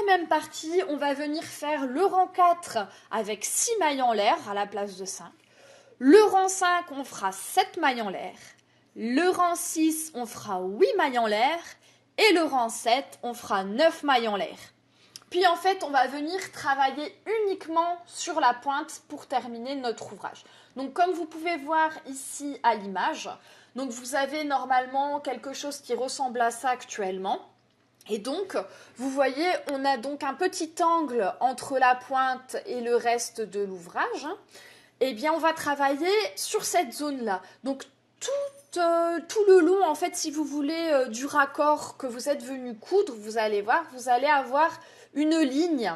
même partie, on va venir faire le rang 4 avec 6 mailles en l'air à la place de 5. Le rang 5, on fera 7 mailles en l'air. Le rang 6, on fera 8 mailles en l'air. Et le rang 7, on fera 9 mailles en l'air. Puis en fait, on va venir travailler uniquement sur la pointe pour terminer notre ouvrage. Donc comme vous pouvez voir ici à l'image, donc vous avez normalement quelque chose qui ressemble à ça actuellement. Et donc, vous voyez, on a donc un petit angle entre la pointe et le reste de l'ouvrage. Eh bien, on va travailler sur cette zone-là. Donc, tout le long, en fait, si vous voulez, du raccord que vous êtes venu coudre, vous allez voir, vous allez avoir une ligne.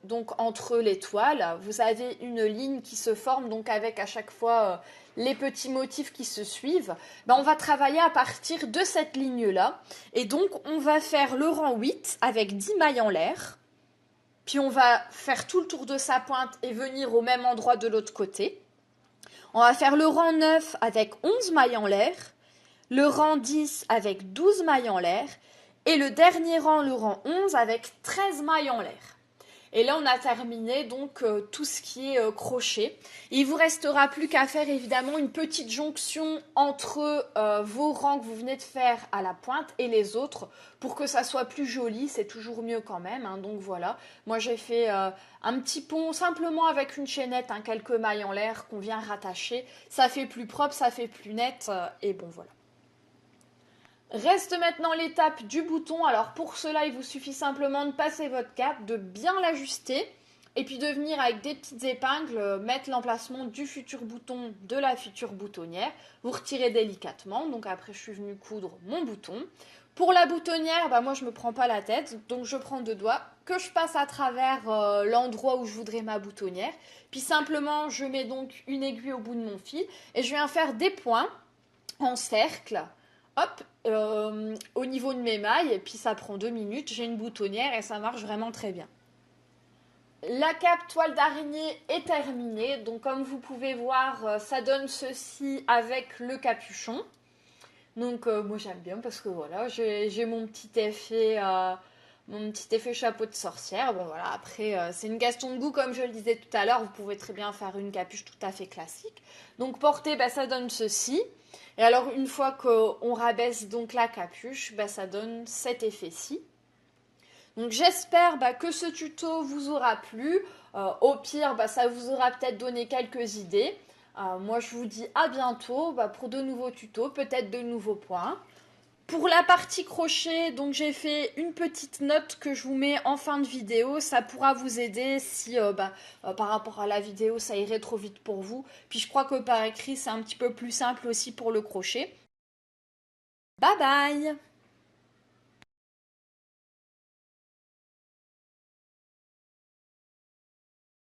Donc, entre les toiles, vous avez une ligne qui se forme, donc avec à chaque fois les petits motifs qui se suivent. Ben, on va travailler à partir de cette ligne-là. Et donc, on va faire le rang 8 avec 10 mailles en l'air. Puis, on va faire tout le tour de sa pointe et venir au même endroit de l'autre côté. On va faire le rang 9 avec 11 mailles en l'air. Le rang 10 avec 12 mailles en l'air. Et le dernier rang, le rang 11, avec 13 mailles en l'air. Et là, on a terminé donc tout ce qui est crochet. Il vous restera plus qu'à faire évidemment une petite jonction entre vos rangs que vous venez de faire à la pointe et les autres pour que ça soit plus joli. C'est toujours mieux quand même. Hein, donc voilà, moi j'ai fait un petit pont simplement avec une chaînette, hein, quelques mailles en l'air qu'on vient rattacher. Ça fait plus propre, ça fait plus net et bon voilà. Reste maintenant l'étape du bouton. Alors pour cela, il vous suffit simplement de passer votre cape, de bien l'ajuster et puis de venir avec des petites épingles mettre l'emplacement du futur bouton de la future boutonnière. Vous retirez délicatement. Donc après, je suis venue coudre mon bouton. Pour la boutonnière, bah moi je me prends pas la tête, donc je prends 2 doigts que je passe à travers l'endroit où je voudrais ma boutonnière. Puis simplement, je mets donc une aiguille au bout de mon fil et je viens faire des points en cercle. Hop, au niveau de mes mailles, et puis ça prend 2 minutes, j'ai une boutonnière et ça marche vraiment très bien. La cape toile d'araignée est terminée, donc comme vous pouvez voir, ça donne ceci avec le capuchon. Donc moi j'aime bien parce que voilà, j'ai mon petit effet chapeau de sorcière. Bon voilà, après c'est une question de goût comme je le disais tout à l'heure, vous pouvez très bien faire une capuche tout à fait classique. Donc porter, bah, ça donne ceci. Et alors une fois qu'on rabaisse donc la capuche, bah, ça donne cet effet-ci. Donc j'espère que ce tuto vous aura plu. Au pire, ça vous aura peut-être donné quelques idées. Moi je vous dis à bientôt pour de nouveaux tutos, peut-être de nouveaux points. Pour la partie crochet, donc j'ai fait une petite note que je vous mets en fin de vidéo. Ça pourra vous aider si par rapport à la vidéo ça irait trop vite pour vous. Puis je crois que par écrit c'est un petit peu plus simple aussi pour le crochet. Bye bye!